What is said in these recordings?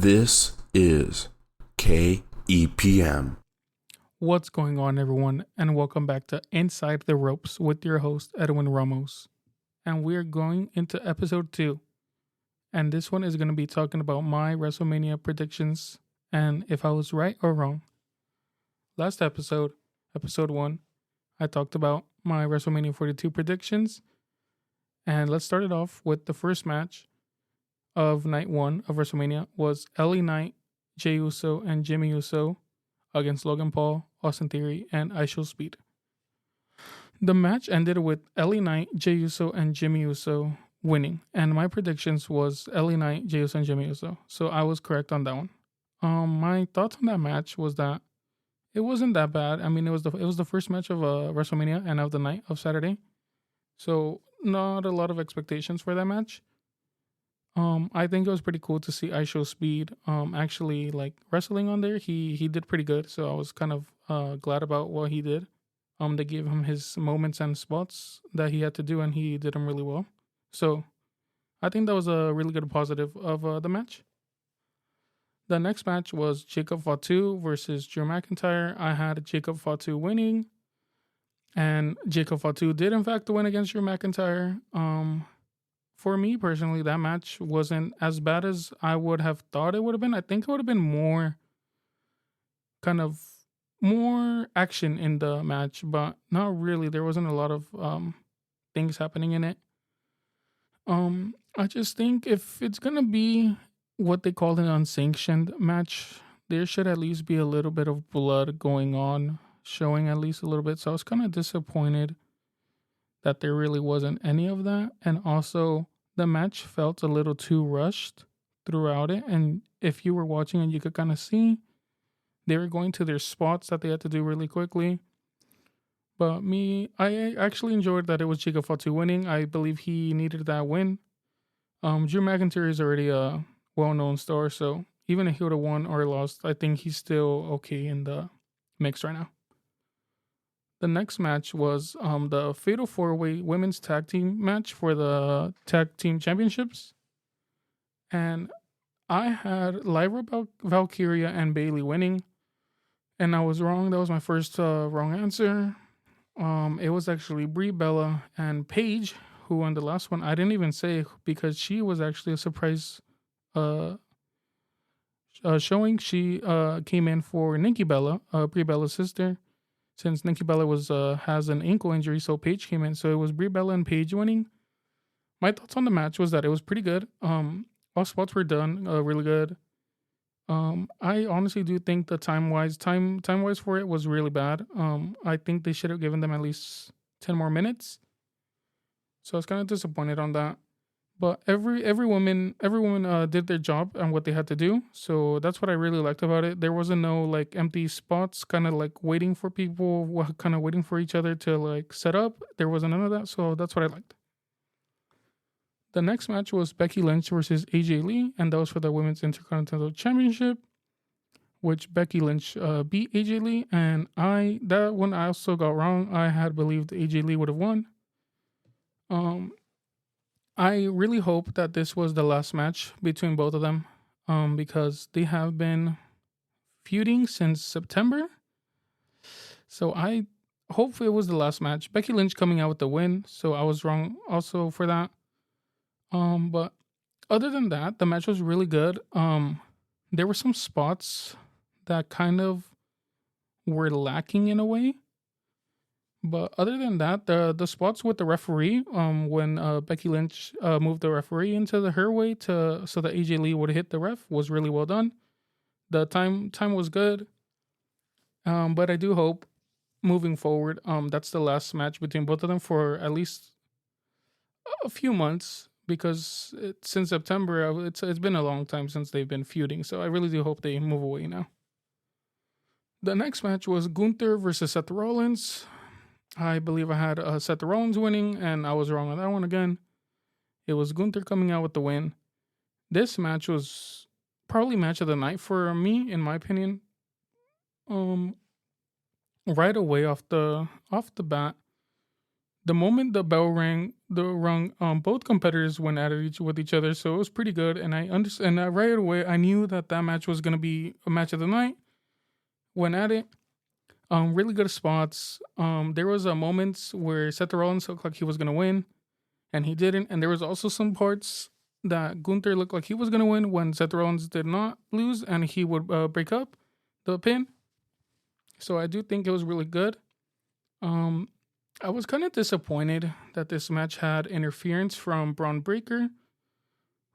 This is K-EPM. What's going on, everyone, and welcome back to Inside the Ropes with your host, Edwin Ramos. And we're going into episode 2. And this one is going to be talking about my WrestleMania predictions and if I was right or wrong. Last episode, episode 1, I talked about my WrestleMania 42 predictions. And let's start it off with the first match of night 1 of WrestleMania was LA Knight, Jey Uso, and Jimmy Uso against Logan Paul, Austin Theory, and IShowSpeed. The match ended with LA Knight, Jey Uso, and Jimmy Uso winning, and my predictions was LA Knight, Jey Uso, and Jimmy Uso. So I was correct on that one. My thoughts on that match was that it wasn't that bad. I mean, it was the first match of WrestleMania and of the night of Saturday, so not a lot of expectations for that match. I think it was pretty cool to see IShowSpeed actually like wrestling on there. He did pretty good, so I was kind of glad about what he did. They gave him his moments and spots that he had to do, and he did them really well. So I think that was a really good positive of the match. The next match was Jacob Fatu versus Drew McIntyre. I had Jacob Fatu winning, and Jacob Fatu did in fact win against Drew McIntyre. For me personally, that match wasn't as bad as I would have thought it would have been. I think it would have been more action in the match, but not really. There wasn't a lot of things happening in it. I just think if it's gonna be what they call an unsanctioned match, there should at least be a little bit of blood going on, showing at least a little bit. So I was kind of disappointed that there really wasn't any of that, and also the match felt a little too rushed throughout it. And if you were watching and you could kind of see they were going to their spots that they had to do really quickly. But I actually enjoyed that it was Jacob Fatu winning. I believe he needed that win. Drew McIntyre is already a well-known star, so even if he would have won or lost, I think he's still okay in the mix right now. The next match was the Fatal 4-Way Women's Tag Team match for the Tag Team Championships. And I had Lyra Valkyria and Bayley winning. And I was wrong. That was my first wrong answer. It was actually Brie Bella and Paige who won the last one. I didn't even say because she was actually a surprise showing. She came in for Nikki Bella, Brie Bella's sister. Since Nikki Bella has an ankle injury, so Paige came in. So it was Brie Bella and Paige winning. My thoughts on the match was that it was pretty good. All spots were done really good. I honestly do think the time wise for it was really bad. I think they should have given them at least 10 more minutes. So I was kind of disappointed on that. But every woman did their job and what they had to do. So that's what I really liked about it. There wasn't no like empty spots, kind of like waiting for people, kind of waiting for each other to like set up. There wasn't none of that. So that's what I liked. The next match was Becky Lynch versus AJ Lee, and that was for the Women's Intercontinental Championship, which Becky Lynch beat AJ Lee. And that one I also got wrong. I had believed AJ Lee would have won. I really hope that this was the last match between both of them, because they have been feuding since September. So I hope it was the last match. Becky Lynch coming out with the win, so I was wrong also for that. But other than that, the match was really good. There were some spots that kind of were lacking in a way. But other than that, the spots with the referee, when Becky Lynch moved the referee into her way so that AJ Lee would hit the ref, was really well done. The time was good. But I do hope moving forward, that's the last match between both of them for at least a few months, because since September, it's been a long time since they've been feuding. So I really do hope they move away now. The next match was Gunther versus Seth Rollins. I believe I had Seth Rollins winning, and I was wrong on that one again. It was Gunther coming out with the win. This match was probably match of the night for me, in my opinion. Right away off the bat, The moment the bell rung, both competitors went at it with each other, so it was pretty good. And I understand that right away. I knew that match was gonna be a match of the night. Went at it. Really good spots. There was a moments where Seth Rollins looked like he was gonna win, and he didn't. And there was also some parts that Gunther looked like he was gonna win when Seth Rollins did not lose, and he would break up the pin. So I do think it was really good. Um, I was kind of disappointed that this match had interference from Braun Breaker,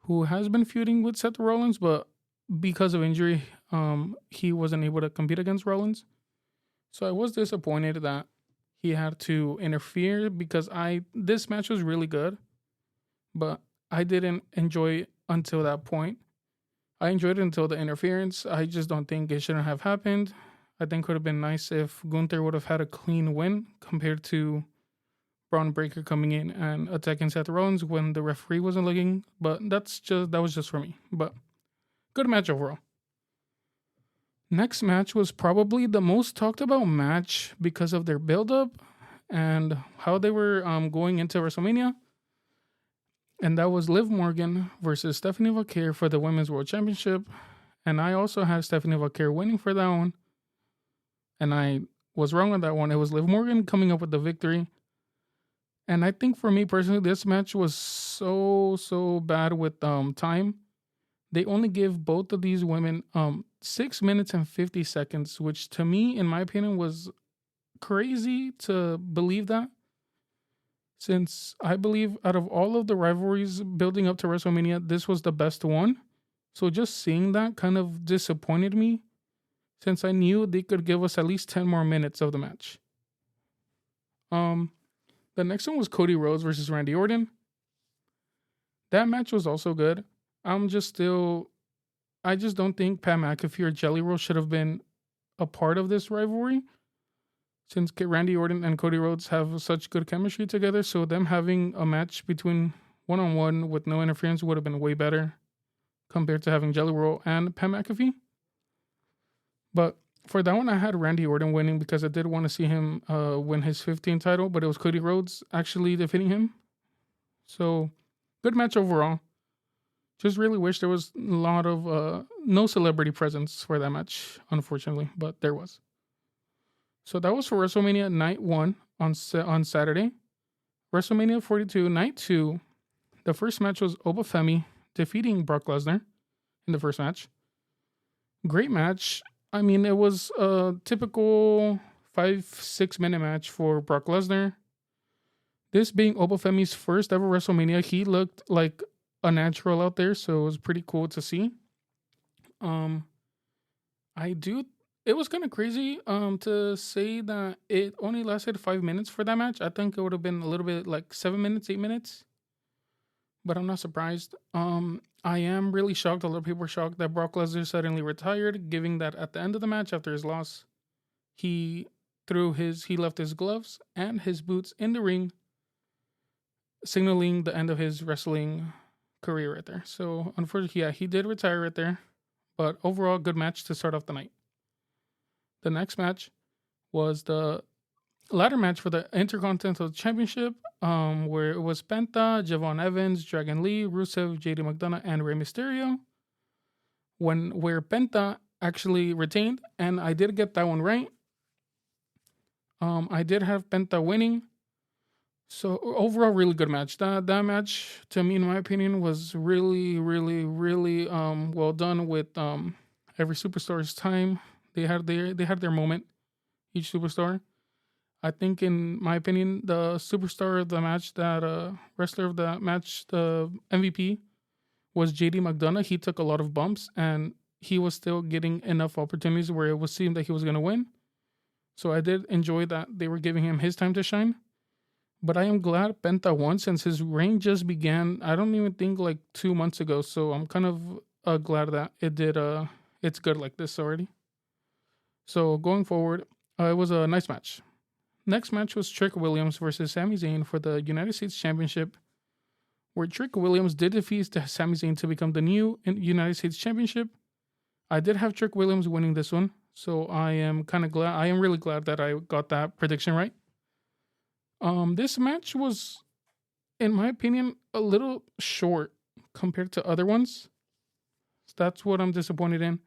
who has been feuding with Seth Rollins, but because of injury, he wasn't able to compete against Rollins. So I was disappointed that he had to interfere because this match was really good, but I didn't enjoy it until that point. I enjoyed it until the interference. I just don't think it shouldn't have happened. I think it would have been nice if Gunther would have had a clean win compared to Braun Breaker coming in and attacking Seth Rollins when the referee wasn't looking. But that was just for me. But good match overall. Next match was probably the most talked about match because of their build up and how they were going into WrestleMania. And that was Liv Morgan versus Stephanie Vaquer for the Women's World Championship. And I also had Stephanie Vaquer winning for that one. And I was wrong on that one. It was Liv Morgan coming up with the victory. And I think for me personally, this match was so bad with time. They only give both of these women 6 minutes and 50 seconds, which to me, in my opinion, was crazy to believe that. Since I believe out of all of the rivalries building up to WrestleMania, this was the best one. So just seeing that kind of disappointed me, since I knew they could give us at least 10 more minutes of the match. The next one was Cody Rhodes versus Randy Orton. That match was also good. I just don't think Pat McAfee or Jelly Roll should have been a part of this rivalry, since Randy Orton and Cody Rhodes have such good chemistry together. So them having a match between one-on-one with no interference would have been way better compared to having Jelly Roll and Pat McAfee. But for that one, I had Randy Orton winning because I did want to see him win his 15th title, but it was Cody Rhodes actually defeating him. So, good match overall. Just really wish there was a lot of no celebrity presence for that match, unfortunately, but there was. So that was for WrestleMania Night 1 on Saturday. WrestleMania 42 Night 2, the first match was Obafemi defeating Brock Lesnar in the first match. Great match. I mean, it was a typical 5-6 minute match for Brock Lesnar. This being Obafemi's first ever WrestleMania, he looked like a natural out there, so it was pretty cool to see. It was kind of crazy to say that it only lasted 5 minutes for that match. I think it would have been a little bit like 7 minutes, 8 minutes. But I'm not surprised. I am really shocked. A lot of people were shocked that Brock Lesnar suddenly retired, giving that at the end of the match after his loss, he left his gloves and his boots in the ring, signaling the end of his wrestling career right there. So unfortunately, yeah, he did retire right there. But overall, good match to start off the night. The next match was the ladder match for the Intercontinental Championship, where it was Penta, Javon Evans, Dragon Lee, Rusev, JD McDonough, and Rey Mysterio. Where Penta actually retained, and I did get that one right. I did have Penta winning. So overall, really good match. That match, to me, in my opinion, was really, really, really well done with every superstar's time. They had their moment, each superstar. I think, in my opinion, the superstar of the match, wrestler of the match, the MVP, was JD McDonough. He took a lot of bumps, and he was still getting enough opportunities where it seemed that he was going to win. So I did enjoy that they were giving him his time to shine. But I am glad Penta won, since his reign just began, I don't even think, like 2 months ago. So I'm kind of glad that it's good like this already. So going forward, it was a nice match. Next match was Trick Williams versus Sami Zayn for the United States Championship, where Trick Williams did defeat Sami Zayn to become the new United States Championship. I did have Trick Williams winning this one, so I am really glad that I got that prediction right. This match was, in my opinion, a little short compared to other ones. That's what I'm disappointed in.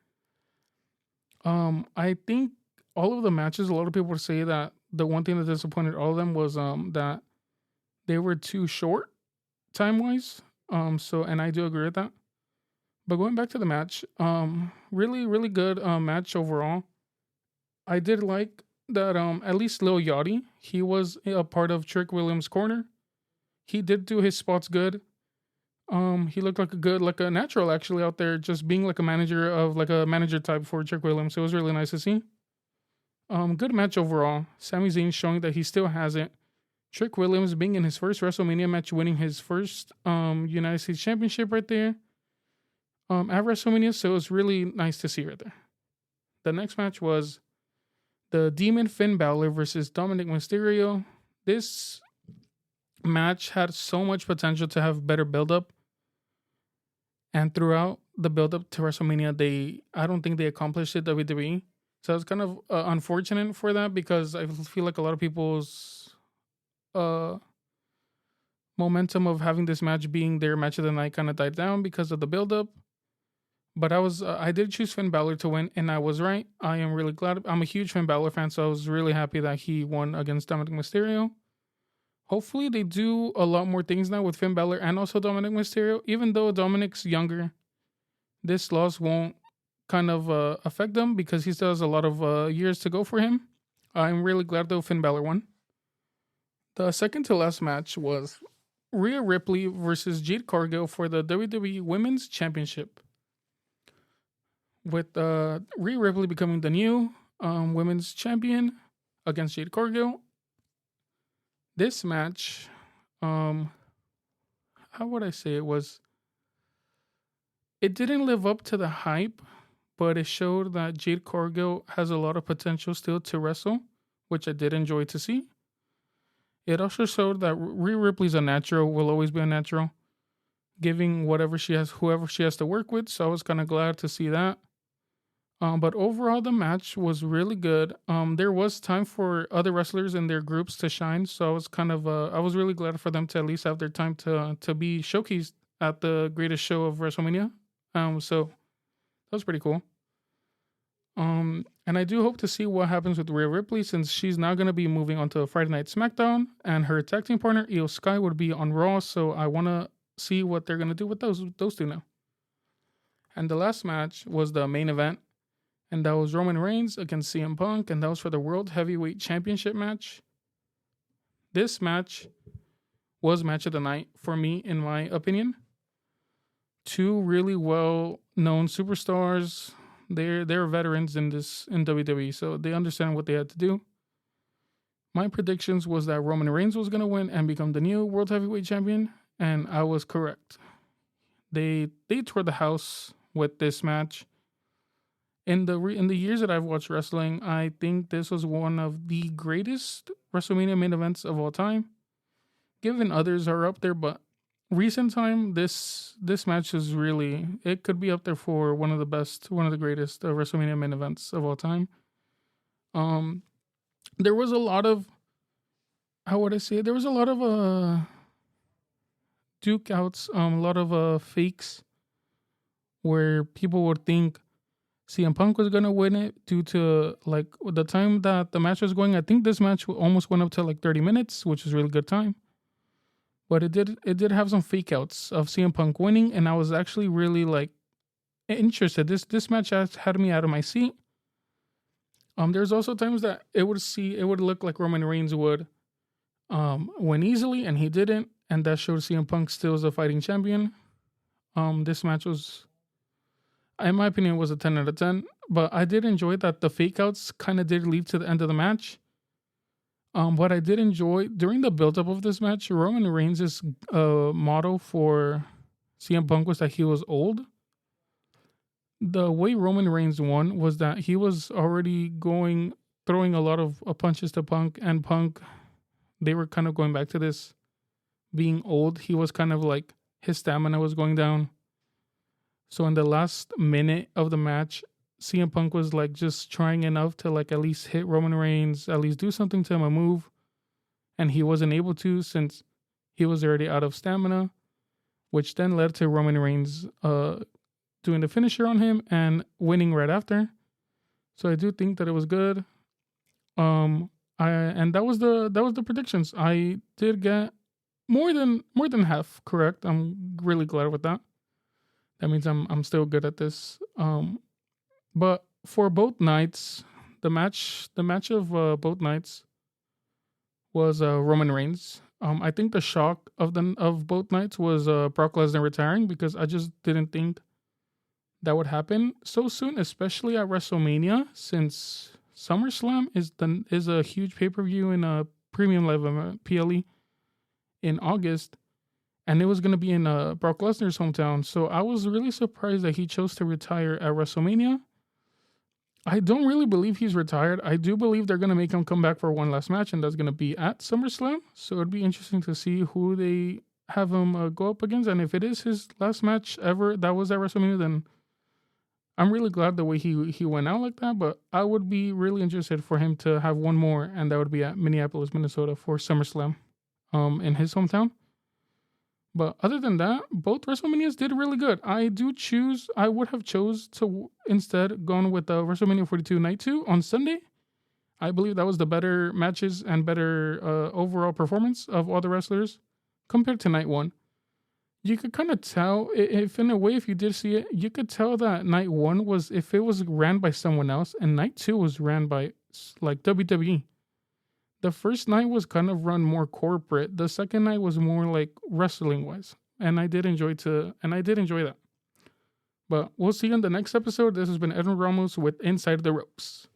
I think all of the matches, a lot of people say that the one thing that disappointed all of them was that they were too short time wise. So and I do agree with that. But going back to the match, really, really good match overall. I did like that at least Lil Yachty, he was a part of Trick Williams' corner. He did do his spots good. He looked like a good, like a natural actually out there, just being like a manager of like a manager type for Trick Williams. It was really nice to see. Good match overall. Sami Zayn showing that he still has it. Trick Williams being in his first WrestleMania match, winning his first United States Championship right there at WrestleMania. So it was really nice to see right there. The next match was the Demon Finn Balor versus Dominic Mysterio. This match had so much potential to have better build up. And throughout the build up to WrestleMania, I don't think they accomplished it, WWE. So it's kind of unfortunate for that because I feel like a lot of people's uh, momentum of having this match being their match of the night kind of died down because of the build up. But I did choose Finn Balor to win, and I was right. I am really glad. I'm a huge Finn Balor fan, so I was really happy that he won against Dominic Mysterio. Hopefully, they do a lot more things now with Finn Balor and also Dominic Mysterio. Even though Dominic's younger, this loss won't kind of affect them because he still has a lot of years to go for him. I'm really glad though Finn Balor won. The second to last match was Rhea Ripley versus Jade Cargill for the WWE Women's Championship, with Rhea Ripley becoming the new women's champion against Jade Cargill. This match, how would I say it was? It didn't live up to the hype, but it showed that Jade Cargill has a lot of potential still to wrestle, which I did enjoy to see. It also showed that Rhea Ripley's a natural, will always be a natural, giving whatever she has, whoever she has to work with. So I was kind of glad to see that. But overall, the match was really good. There was time for other wrestlers in their groups to shine, so I was I was really glad for them to at least have their time to be showcased at the greatest show of WrestleMania. So that was pretty cool. And I do hope to see what happens with Rhea Ripley since she's now going to be moving on to Friday Night SmackDown, and her tag team partner Io Sky would be on Raw. So I want to see what they're going to do with those two now. And the last match was the main event. And that was Roman Reigns against CM Punk, and that was for the World Heavyweight Championship match. This match was match of the night for me, in my opinion. Two really well-known superstars. They're veterans in WWE, so they understand what they had to do. My predictions was that Roman Reigns was going to win and become the new World Heavyweight Champion, and I was correct. They tore the house with this match. In the years that I've watched wrestling, I think this was one of the greatest WrestleMania main events of all time. Given others are up there, but recent time, this match is really, it could be up there for one of the best, one of the greatest WrestleMania main events of all time. There was a lot of, how would I say it? There was a lot of duke outs, a lot of fakes where people would think CM Punk was gonna win it due to like the time that the match was going. I think this match almost went up to like 30 minutes, which is really good time. But it did have some fake outs of CM Punk winning, and I was actually really like interested. This match had me out of my seat. There's also times that it would look like Roman Reigns would win easily, and he didn't, and that showed CM Punk still is a fighting champion. This match was, in my opinion, was a 10 out of 10. But I did enjoy that the fake outs kind of did lead to the end of the match. What I did enjoy during the build-up of this match, Roman Reigns' motto for CM Punk was that he was old. The way Roman Reigns won was that he was already throwing a lot of punches to Punk, and Punk, they were kind of going back to this being old. He was kind of like, his stamina was going down. So in the last minute of the match, CM Punk was like just trying enough to like at least hit Roman Reigns, at least do something to him, a move. and he wasn't able to since he was already out of stamina, which then led to Roman Reigns doing the finisher on him and winning right after. So I do think that it was good. And that was the predictions. I did get more than half correct. I'm really glad with that. That means I'm still good at this. But for both nights, the match of both nights was Roman Reigns. I think the shock of both nights was Brock Lesnar retiring, because I just didn't think that would happen so soon, especially at WrestleMania, since SummerSlam is a huge pay per view in a premium level PLE in August, and it was going to be in Brock Lesnar's hometown. So I was really surprised that he chose to retire at WrestleMania. I don't really believe he's retired. I do believe they're going to make him come back for one last match, and that's going to be at SummerSlam. So it'd be interesting to see who they have him go up against. And if it is his last match ever that was at WrestleMania, then I'm really glad the way he went out like that. But I would be really interested for him to have one more, and that would be at Minneapolis, Minnesota for SummerSlam in his hometown. But other than that, both WrestleManias did really good. I would have chose to instead gone with WrestleMania 42 Night 2 on Sunday. I believe that was the better matches and better overall performance of all the wrestlers compared to Night 1. You could kind of tell, if in a way, if you did see it, you could tell that Night 1 was, if it was ran by someone else, and Night 2 was ran by like WWE. The first night was kind of run more corporate. The second night was more like wrestling wise. And I did enjoy that. But we'll see you in the next episode. This has been Edwin Ramos with Inside the Ropes.